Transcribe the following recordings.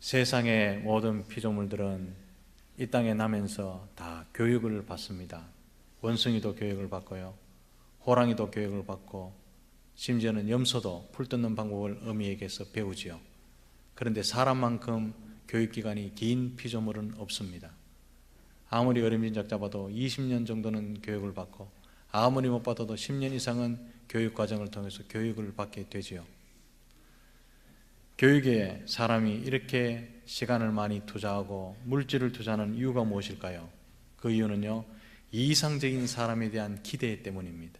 세상의 모든 피조물들은 이 땅에 나면서 다 교육을 받습니다. 원숭이도 교육을 받고요, 호랑이도 교육을 받고, 심지어는 염소도 풀 뜯는 방법을 어미에게서 배우지요. 그런데 사람만큼 교육기간이 긴 피조물은 없습니다. 아무리 어림짐작 잡아도 20년 정도는 교육을 받고, 아무리 못 받아도 10년 이상은 교육과정을 통해서 교육을 받게 되지요. 교육에 사람이 이렇게 시간을 많이 투자하고 물질을 투자하는 이유가 무엇일까요? 그 이유는요, 이상적인 사람에 대한 기대 때문입니다.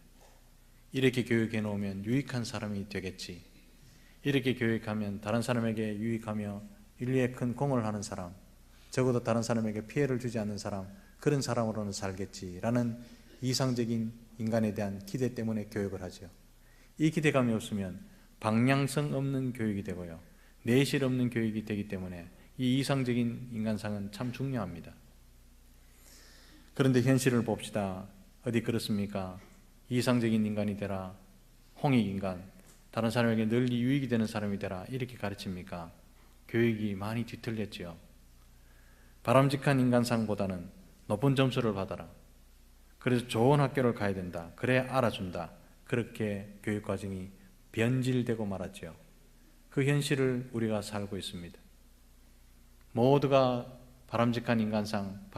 이렇게 교육해 놓으면 유익한 사람이 되겠지, 이렇게 교육하면 다른 사람에게 유익하며 인류에 큰 공을 하는 사람, 적어도 다른 사람에게 피해를 주지 않는 사람, 그런 사람으로는 살겠지라는 이상적인 인간에 대한 기대 때문에 교육을 하죠. 이 기대감이 없으면 방향성 없는 교육이 되고요, 내실 없는 교육이 되기 때문에 이 이상적인 인간상은 참 중요합니다. 그런데 현실을 봅시다. 어디 그렇습니까? 이상적인 인간이 되라, 홍익인간, 다른 사람에게 널리 유익이 되는 사람이 되라, 이렇게 가르칩니까? 교육이 많이 뒤틀렸지요. 바람직한 인간상보다는 높은 점수를 받아라, 그래서 좋은 학교를 가야 된다, 그래야 알아준다, 그렇게 교육과정이 변질되고 말았죠. 그 현실을 우리가 살고 있습니다. 모두가 바람직한 인간상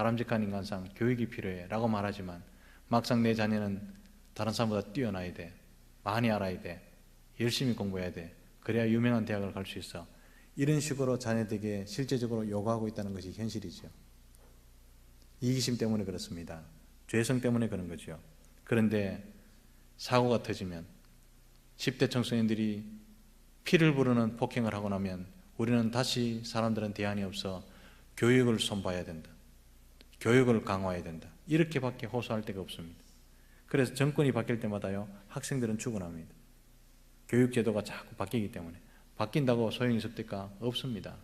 교육이 필요해 라고 말하지만, 막상 내 자녀는 다른 사람보다 뛰어나야 돼, 많이 알아야 돼, 열심히 공부해야 돼, 그래야 유명한 대학을 갈 수 있어, 이런 식으로 자녀들에게 실제적으로 요구하고 있다는 것이 현실이죠. 이기심 때문에 그렇습니다. 죄성 때문에 그런 거죠. 그런데 사고가 터지면, 10대 청소년들이 피를 부르는 폭행을 하고 나면 우리는 다시 사람들은 대안이 없어 교육을 손봐야 된다, 교육을 강화해야 된다, 이렇게밖에 호소할 데가 없습니다. 그래서 정권이 바뀔 때마다요, 학생들은 죽어납니다. 교육제도가 자꾸 바뀌기 때문에. 바뀐다고 소용이 있을까? 없습니다.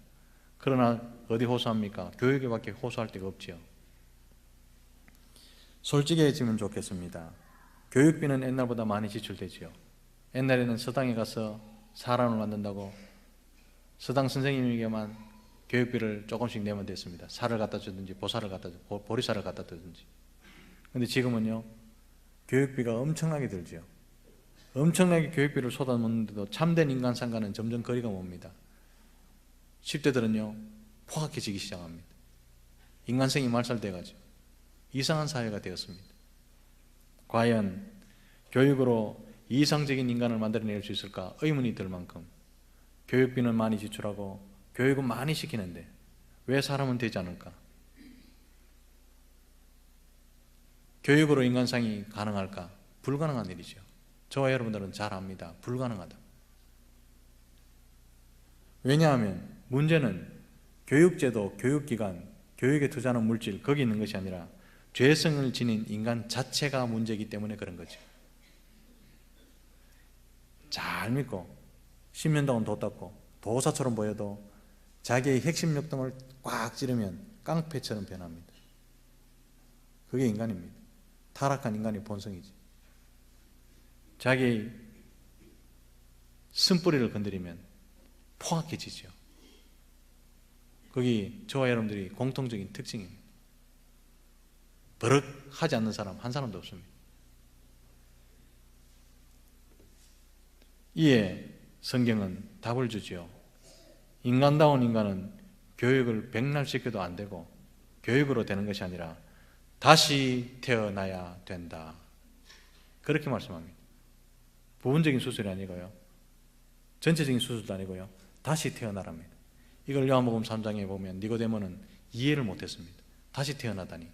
그러나 어디 호소합니까? 교육에밖에 호소할 데가 없지요. 솔직해지면 좋겠습니다. 교육비는 옛날보다 많이 지출되지요. 옛날에는 서당에 가서 사람을 만든다고 서당 선생님에게만 교육비를 조금씩 내면 됐습니다. 살을 갖다 주든지 보리쌀을 갖다 주든지. 그런데 지금은요, 교육비가 엄청나게 들지요. 엄청나게 교육비를 쏟아붓는데도 참된 인간상과는 점점 거리가 멉니다. 10대들은요, 포악해지기 시작합니다. 인간성이 말살돼가지고 이상한 사회가 되었습니다. 과연 교육으로 이상적인 인간을 만들어낼 수 있을까 의문이 들 만큼 교육비는 많이 지출하고 교육은 많이 시키는데 왜 사람은 되지 않을까? 교육으로 인간상이 가능할까? 불가능한 일이죠. 저와 여러분들은 잘 압니다. 불가능하다. 왜냐하면 문제는 교육제도, 교육기관, 교육에 투자하는 물질, 거기 있는 것이 아니라 죄성을 지닌 인간 자체가 문제이기 때문에 그런 거죠. 잘 믿고 10년 동안 도 닦고 도사처럼 보여도 자기의 핵심 역동을 꽉 찌르면 깡패처럼 변합니다. 그게 인간입니다. 타락한 인간의 본성이지. 자기의 쓴뿌리를 건드리면 포악해지죠. 그게 저와 여러분들이 공통적인 특징입니다. 버럭 하지 않는 사람 한 사람도 없습니다. 이에 성경은 답을 주지요. 인간다운 인간은 교육을 백날시켜도 안 되고 교육으로 되는 것이 아니라 다시 태어나야 된다, 그렇게 말씀합니다. 부분적인 수술이 아니고요, 전체적인 수술도 아니고요, 다시 태어나랍니다. 이걸 요한복음 3장에 보면 니고데모는 이해를 못했습니다. 다시 태어나다니,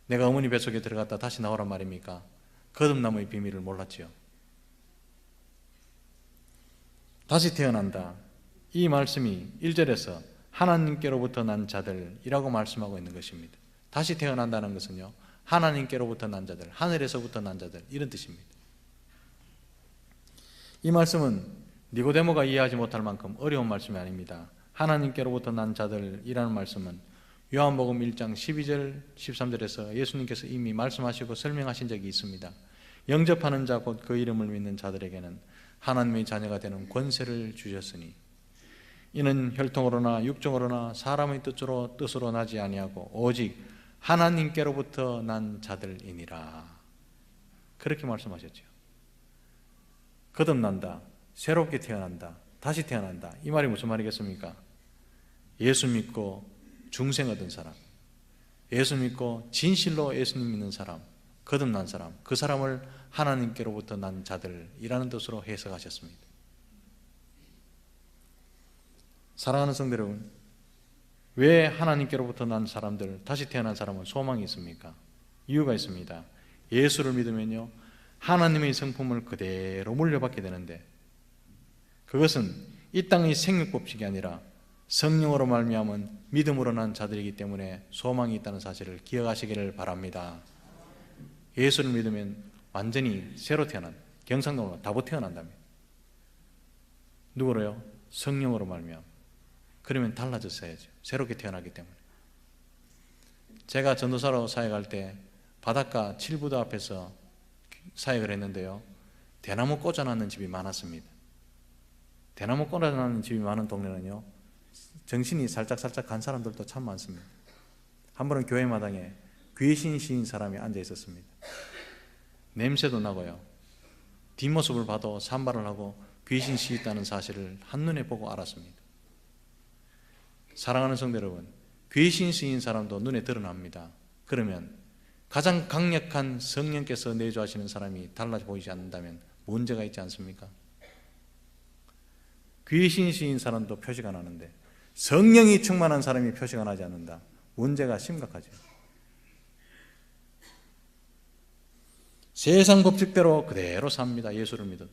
내가 어머니 뱃속에 들어갔다 다시 나오란 말입니까? 거듭남의 비밀을 몰랐지요. 다시 태어난다, 이 말씀이 1절에서 하나님께로부터 난 자들이라고 말씀하고 있는 것입니다. 다시 태어난다는 것은요, 하나님께로부터 난 자들, 하늘에서부터 난 자들, 이런 뜻입니다. 이 말씀은 니고데모가 이해하지 못할 만큼 어려운 말씀이 아닙니다. 하나님께로부터 난 자들이라는 말씀은 요한복음 1장 12절 13절에서 예수님께서 이미 말씀하시고 설명하신 적이 있습니다. 영접하는 자 곧 그 이름을 믿는 자들에게는 하나님의 자녀가 되는 권세를 주셨으니, 이는 혈통으로나 육정으로나 사람의 뜻으로 나지 아니하고 오직 하나님께로부터 난 자들이니라. 그렇게 말씀하셨죠. 거듭난다, 새롭게 태어난다, 다시 태어난다. 이 말이 무슨 말이겠습니까? 예수 믿고 중생 얻은 사람, 예수 믿고 진실로 예수님 믿는 사람, 거듭난 사람, 그 사람을 하나님께로부터 난 자들이라는 뜻으로 해석하셨습니다. 사랑하는 성도 여러분, 왜 하나님께로부터 난 사람들, 다시 태어난 사람은 소망이 있습니까? 이유가 있습니다. 예수를 믿으면요, 하나님의 성품을 그대로 물려받게 되는데, 그것은 이 땅의 생육법칙이 아니라 성령으로 말미암은 믿음으로 난 자들이기 때문에 소망이 있다는 사실을 기억하시기를 바랍니다. 예수를 믿으면 완전히 새로 태어난, 경상도로 다보 태어난다면 누구로요? 성령으로 말미암. 그러면 달라졌어야죠. 새롭게 태어나기 때문에. 제가 전도사로 사역할 때 바닷가 칠부도 앞에서 사역을 했는데요, 대나무 꽂아놨는 집이 많았습니다. 대나무 꽂아놨는 집이 많은 동네는요, 정신이 살짝 간 사람들도 참 많습니다. 한 번은 교회 마당에 귀신 시인 사람이 앉아 있었습니다. 냄새도 나고요, 뒷모습을 봐도 산발을 하고 귀신 시있다는 사실을 한눈에 보고 알았습니다. 사랑하는 성도 여러분, 귀신 시인 사람도 눈에 드러납니다. 그러면 가장 강력한 성령께서 내주하시는 사람이 달라 보이지 않는다면 문제가 있지 않습니까? 귀신 시인 사람도 표시가 나는데 성령이 충만한 사람이 표시가 나지 않는다. 문제가 심각하죠. 세상 법칙대로 그대로 삽니다. 예수를 믿어도.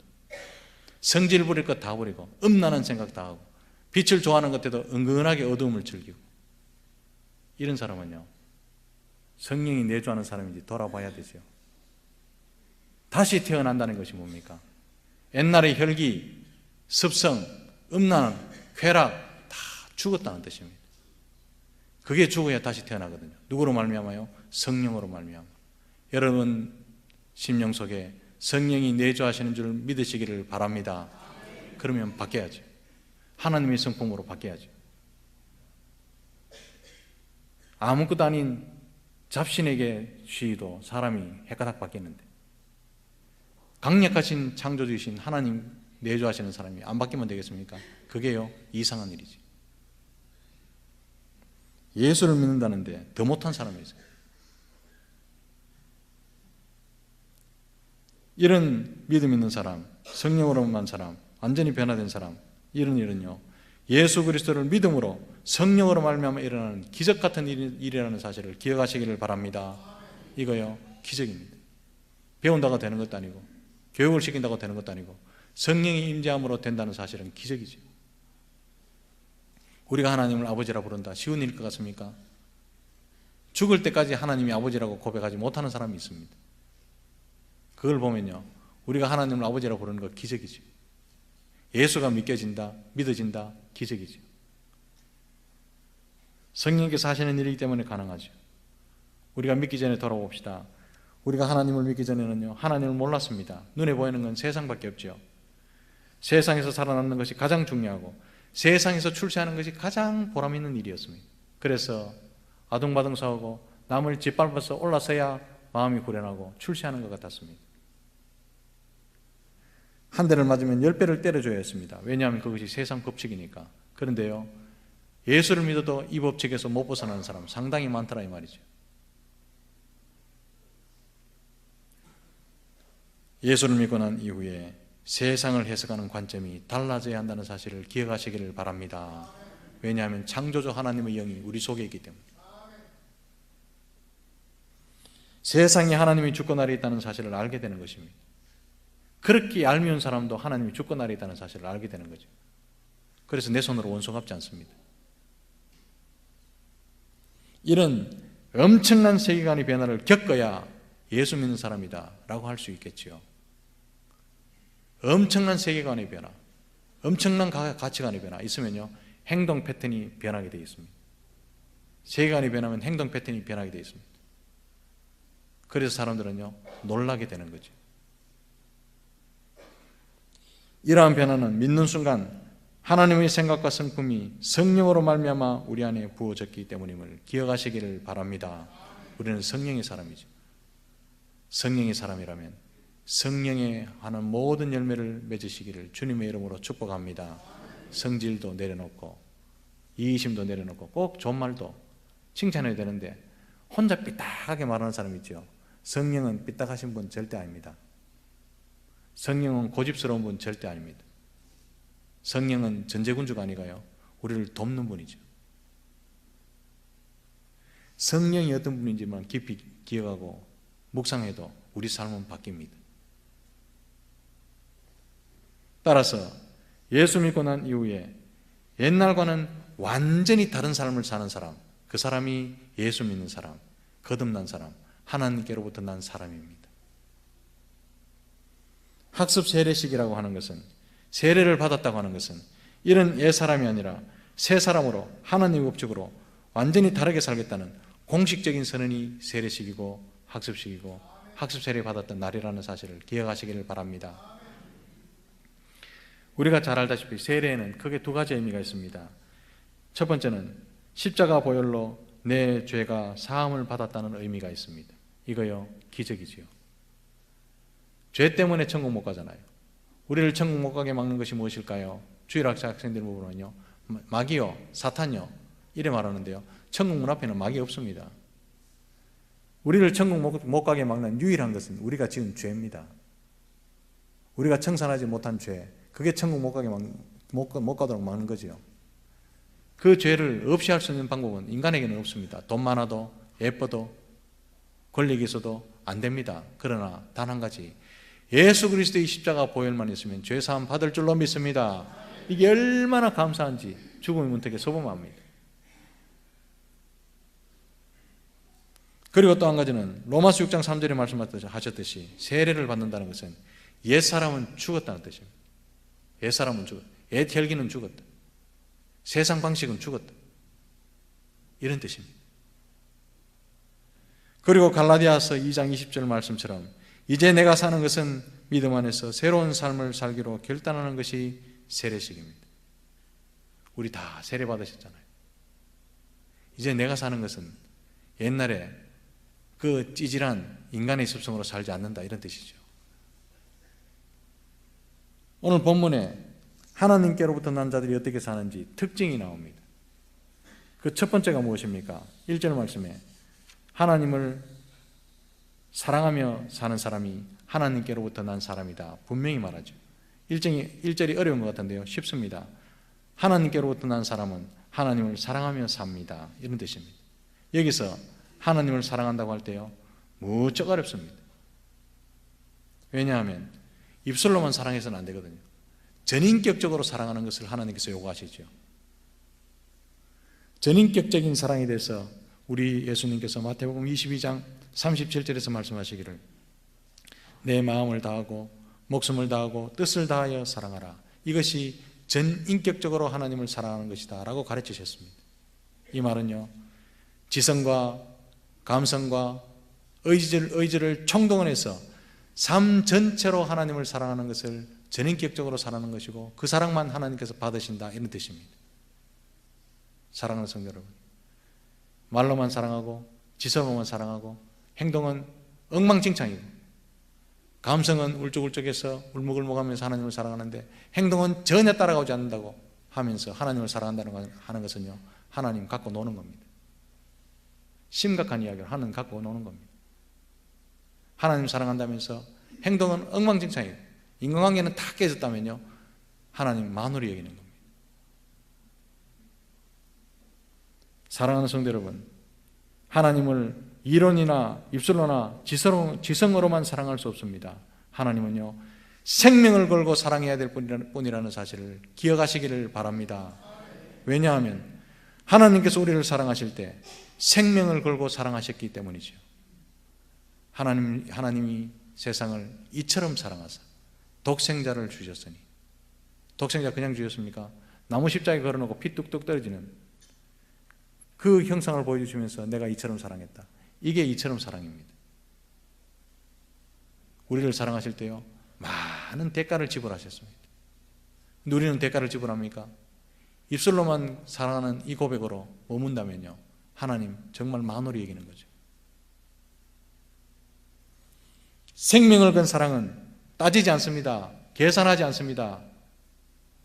성질 부릴 것 다 부리고 음란한 생각 다 하고 빛을 좋아하는 것에도 은근하게 어두움을 즐기고, 이런 사람은요, 성령이 내주하는 사람인지 돌아봐야 되죠. 다시 태어난다는 것이 뭡니까? 옛날의 혈기, 습성, 음란, 쾌락 다 죽었다는 뜻입니다. 그게 죽어야 다시 태어나거든요. 누구로 말미암아요? 성령으로 말미암아. 여러분 심령 속에 성령이 내주하시는 줄 믿으시기를 바랍니다. 그러면 바뀌어야죠. 하나님의 성품으로 바뀌어야죠. 아무것도 아닌 잡신에게 쉬도 사람이 해가닥 바뀌는데, 강력하신 창조주이신 하나님 내주하시는 사람이 안 바뀌면 되겠습니까? 그게요, 이상한 일이지. 예수를 믿는다는데 더 못한 사람이 있어요. 이런 믿음 있는 사람, 성령으로만 사람, 완전히 변화된 사람, 이런 일은요, 예수 그리스도를 믿음으로 성령으로 말미암아 일어나는 기적 같은 일이라는 사실을 기억하시기를 바랍니다. 이거요, 기적입니다. 배운다고 되는 것도 아니고 교육을 시킨다고 되는 것도 아니고 성령의 임재함으로 된다는 사실은 기적이죠. 우리가 하나님을 아버지라 부른다, 쉬운 일일 것 같습니까? 죽을 때까지 하나님이 아버지라고 고백하지 못하는 사람이 있습니다. 그걸 보면요, 우리가 하나님을 아버지라 부르는 거 기적이죠. 예수가 믿겨진다, 믿어진다, 기적이죠. 성령께서 하시는 일이기 때문에 가능하죠. 우리가 믿기 전에 돌아봅시다. 우리가 하나님을 믿기 전에는요, 하나님을 몰랐습니다. 눈에 보이는 건 세상밖에 없죠. 세상에서 살아남는 것이 가장 중요하고 세상에서 출세하는 것이 가장 보람 있는 일이었습니다. 그래서 아둥바둥 싸우고 남을 짓밟아서 올라서야 마음이 후련하고 출세하는 것 같았습니다. 한 대를 맞으면 10배를 때려줘야 했습니다. 왜냐하면 그것이 세상 법칙이니까. 그런데요, 예수를 믿어도 이 법칙에서 못 벗어나는 사람 상당히 많더라 이 말이죠. 예수를 믿고 난 이후에 세상을 해석하는 관점이 달라져야 한다는 사실을 기억하시기를 바랍니다. 왜냐하면 창조주 하나님의 영이 우리 속에 있기 때문에. 세상에 하나님이 주권 아래 있다는 사실을 알게 되는 것입니다. 그렇게 얄미운 사람도 하나님이 주권 아래 있다는 사실을 알게 되는 거죠. 그래서 내 손으로 원수 갚지 않습니다. 이런 엄청난 세계관의 변화를 겪어야 예수 믿는 사람이다 라고 할 수 있겠지요. 엄청난 세계관의 변화, 엄청난 가치관의 변화 있으면요, 행동 패턴이 변하게 되어 있습니다. 세계관이 변하면 행동 패턴이 변하게 되어 있습니다. 그래서 사람들은요, 놀라게 되는 거죠. 이러한 변화는 믿는 순간 하나님의 생각과 성품이 성령으로 말미암아 우리 안에 부어졌기 때문임을 기억하시기를 바랍니다. 우리는 성령의 사람이죠. 성령의 사람이라면 성령에 하는 모든 열매를 맺으시기를 주님의 이름으로 축복합니다. 성질도 내려놓고 이기심도 내려놓고 꼭 좋은 말도 칭찬해야 되는데 혼자 삐딱하게 말하는 사람 있죠. 성령은 삐딱하신 분 절대 아닙니다. 성령은 고집스러운 분 절대 아닙니다. 성령은 전제군주가 아니가요, 우리를 돕는 분이죠. 성령이 어떤 분인지만 깊이 기억하고 묵상해도 우리 삶은 바뀝니다. 따라서 예수 믿고 난 이후에 옛날과는 완전히 다른 삶을 사는 사람, 그 사람이 예수 믿는 사람, 거듭난 사람, 하나님께로부터 난 사람입니다. 학습 세례식이라고 하는 것은, 세례를 받았다고 하는 것은 이런 옛사람이 아니라 새 사람으로 하나님의 법칙으로 완전히 다르게 살겠다는 공식적인 선언이 세례식이고 학습식이고 학습 세례 받았던 날이라는 사실을 기억하시기를 바랍니다. 우리가 잘 알다시피 세례에는 크게 두 가지 의미가 있습니다. 첫 번째는 십자가 보혈로 내 죄가 사함을 받았다는 의미가 있습니다. 이거요, 기적이지요. 죄 때문에 천국 못 가잖아요. 우리를 천국 못 가게 막는 것이 무엇일까요? 주일학자 학생들 보면요, 마귀요, 사탄요 이래 말하는데요, 천국 문 앞에는 마귀 없습니다. 우리를 천국 못 가게 막는 유일한 것은 우리가 지은 죄입니다. 우리가 청산하지 못한 죄, 그게 천국 못 가도록 막는 거지요. 그 죄를 없이 할 수 있는 방법은 인간에게는 없습니다. 돈 많아도 예뻐도 권력이 있어도 안 됩니다. 그러나 단 한 가지, 예수 그리스도의 십자가 보혈만 있으면 죄사함 받을 줄로 믿습니다. 이게 얼마나 감사한지 죽음의 문턱에 서범합니다. 그리고 또 한 가지는 로마서 6장 3절에 말씀하셨듯이 세례를 받는다는 것은 옛사람은 죽었다는 뜻입니다. 옛사람은 죽었다. 옛 혈기는 죽었다. 세상 방식은 죽었다. 이런 뜻입니다. 그리고 갈라디아서 2장 20절 말씀처럼 이제 내가 사는 것은 믿음 안에서 새로운 삶을 살기로 결단하는 것이 세례식입니다. 우리 다 세례 받으셨잖아요. 이제 내가 사는 것은 옛날에 그 찌질한 인간의 습성으로 살지 않는다, 이런 뜻이죠. 오늘 본문에 하나님께로부터 난 자들이 어떻게 사는지 특징이 나옵니다. 그 첫 번째가 무엇입니까? 1절 말씀에 하나님을 사랑하며 사는 사람이 하나님께로부터 난 사람이다, 분명히 말하죠. 1절이 어려운 것 같은데요, 쉽습니다. 하나님께로부터 난 사람은 하나님을 사랑하며 삽니다, 이런 뜻입니다. 여기서 하나님을 사랑한다고 할 때요, 무척 어렵습니다. 왜냐하면 입술로만 사랑해서는 안 되거든요. 전인격적으로 사랑하는 것을 하나님께서 요구하시죠. 전인격적인 사랑에 대해서 우리 예수님께서 마태복음 22장 37절에서 말씀하시기를 내 마음을 다하고 목숨을 다하고 뜻을 다하여 사랑하라, 이것이 전인격적으로 하나님을 사랑하는 것이다 라고 가르치셨습니다. 이 말은요, 지성과 감성과 의지를 총동원해서 삶 전체로 하나님을 사랑하는 것을 전인격적으로 사랑하는 것이고 그 사랑만 하나님께서 받으신다, 이런 뜻입니다. 사랑하는 성도 여러분, 말로만 사랑하고 지성으로만 사랑하고 행동은 엉망진창이고 감성은 울적울적해서 울먹울먹하면서 하나님을 사랑하는데 행동은 전혀 따라가지 않는다고 하면서 하나님을 사랑한다는 하는 것은요, 하나님 갖고 노는 겁니다. 심각한 이야기를 하나님 갖고 노는 겁니다. 하나님 사랑한다면서 행동은 엉망진창이고 인간관계는 다 깨졌다면요, 하나님 만으로 여기는 겁니다. 사랑하는 성도 여러분, 하나님을 이론이나 입술로나 지성으로만 사랑할 수 없습니다. 하나님은요, 생명을 걸고 사랑해야 될 뿐이라는 사실을 기억하시기를 바랍니다. 왜냐하면 하나님께서 우리를 사랑하실 때 생명을 걸고 사랑하셨기 때문이죠. 하나님이 세상을 이처럼 사랑하사 독생자를 주셨으니, 독생자 그냥 주셨습니까? 나무 십자가에 걸어놓고 피 뚝뚝 떨어지는 그 형상을 보여주시면서 내가 이처럼 사랑했다, 이게 이처럼 사랑입니다. 우리를 사랑하실 때요, 많은 대가를 지불하셨습니다. 누리는 대가를 지불합니까? 입술로만 사랑하는 이 고백으로 머문다면요, 하나님 정말 만홀히 여기는 거죠. 생명을 건 사랑은 따지지 않습니다. 계산하지 않습니다.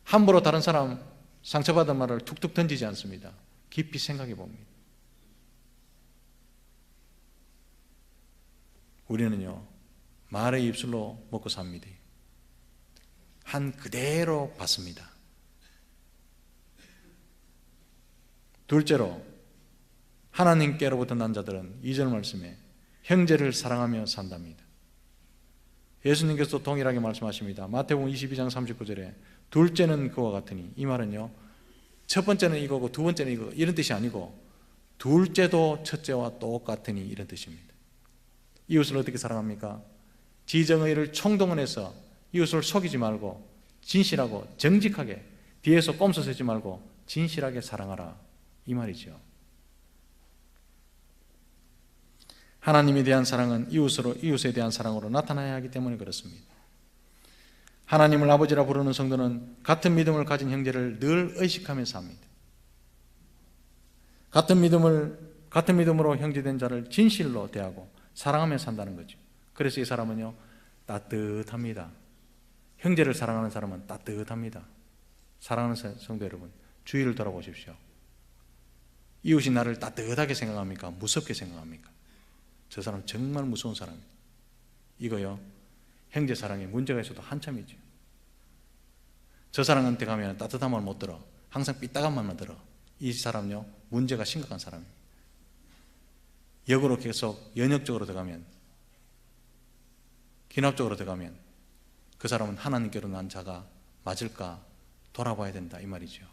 함부로 다른 사람 상처받은 말을 툭툭 던지지 않습니다. 깊이 생각해 봅니다. 우리는요, 말의 입술로 먹고 삽니다. 한 그대로 받습니다. 둘째로, 하나님께로부터 난 자들은 2절 말씀에 형제를 사랑하며 산답니다. 예수님께서 동일하게 말씀하십니다. 마태복음 22장 39절에 둘째는 그와 같으니, 이 말은요, 첫 번째는 이거고 두 번째는 이거, 이런 뜻이 아니고 둘째도 첫째와 똑같으니, 이런 뜻입니다. 이웃을 어떻게 사랑합니까? 지정의를 총동원해서 이웃을 속이지 말고 진실하고 정직하게, 뒤에서 꼼수 쓰지 말고 진실하게 사랑하라, 이 말이죠. 하나님에 대한 사랑은 이웃에 대한 사랑으로 나타나야 하기 때문에 그렇습니다. 하나님을 아버지라 부르는 성도는 같은 믿음을 가진 형제를 늘 의식하면서 합니다. 같은 믿음으로 형제된 자를 진실로 대하고 사랑하며 산다는 거죠. 그래서 이 사람은요, 따뜻합니다. 형제를 사랑하는 사람은 따뜻합니다. 사랑하는 성도 여러분, 주위를 돌아보십시오. 이웃이 나를 따뜻하게 생각합니까? 무섭게 생각합니까? 저 사람 정말 무서운 사람이에요. 이거요, 형제 사랑에 문제가 있어도 한참이죠. 저 사람한테 가면 따뜻한 말 못 들어. 항상 삐딱한 말만 들어. 이 사람요, 문제가 심각한 사람이에요. 역으로 계속 연역적으로 들어가면, 기납적으로 들어가면 그 사람은 하나님께로 난 자가 맞을까 돌아봐야 된다, 이 말이죠.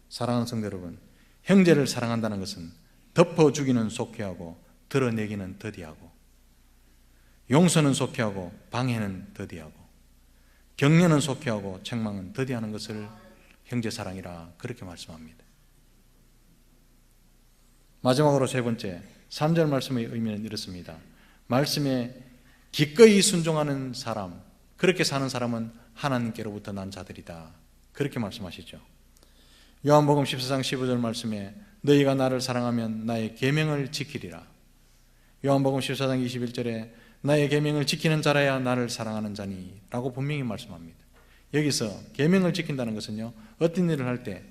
사랑하는 성도 여러분, 형제를 사랑한다는 것은 덮어주기는 속히하고 드러내기는 더디하고, 용서는 속히하고 방해는 더디하고, 격려는 속히하고 책망은 더디하는 것을 형제사랑이라 그렇게 말씀합니다. 마지막으로 세 번째, 3절 말씀의 의미는 이렇습니다. 말씀에 기꺼이 순종하는 사람, 그렇게 사는 사람은 하나님께로부터 난 자들이다, 그렇게 말씀하시죠. 요한복음 14장 15절 말씀에 너희가 나를 사랑하면 나의 계명을 지키리라. 요한복음 14장 21절에 나의 계명을 지키는 자라야 나를 사랑하는 자니 라고 분명히 말씀합니다. 여기서 계명을 지킨다는 것은요, 어떤 일을 할 때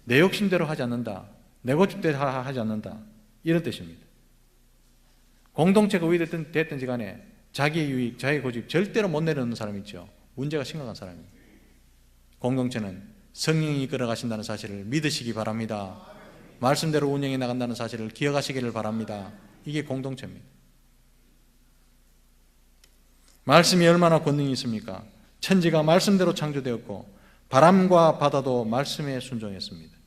내 욕심대로 하지 않는다, 내 고집대로 하지 않는다, 이런 뜻입니다. 공동체가 왜 됐든지 간에 자기의 유익, 자기의 고집 절대로 못 내려놓는 사람이 있죠. 문제가 심각한 사람입니다. 공동체는 성령이 이끌어 가신다는 사실을 믿으시기 바랍니다. 말씀대로 운영해 나간다는 사실을 기억하시기를 바랍니다. 이게 공동체입니다. 말씀이 얼마나 권능이 있습니까? 천지가 말씀대로 창조되었고 바람과 바다도 말씀에 순종했습니다.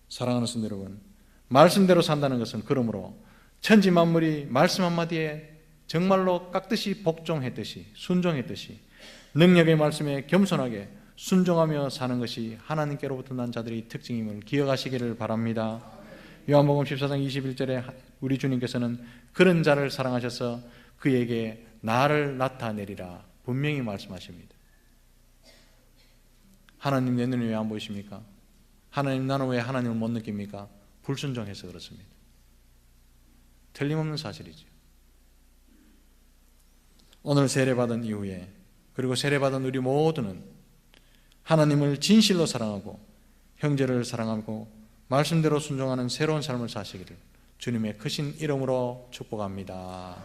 사랑하는 성도 여러분, 말씀대로 산다는 것은 그러므로 천지 만물이 말씀 한마디에 정말로 깍듯이 복종했듯이, 순종했듯이 능력의 말씀에 겸손하게 순종하며 사는 것이 하나님께로부터 난 자들의 특징임을 기억하시기를 바랍니다. 요한복음 14장 21절에 우리 주님께서는 그런 자를 사랑하셔서 그에게 나를 나타내리라 분명히 말씀하십니다. 하나님 내 눈에 왜 안 보이십니까? 하나님, 나는 왜 하나님을 못 느낍니까? 불순종해서 그렇습니다. 틀림없는 사실이죠. 오늘 세례받은 이후에, 그리고 세례받은 우리 모두는 하나님을 진실로 사랑하고 형제를 사랑하고 말씀대로 순종하는 새로운 삶을 사시기를 주님의 크신 이름으로 축복합니다.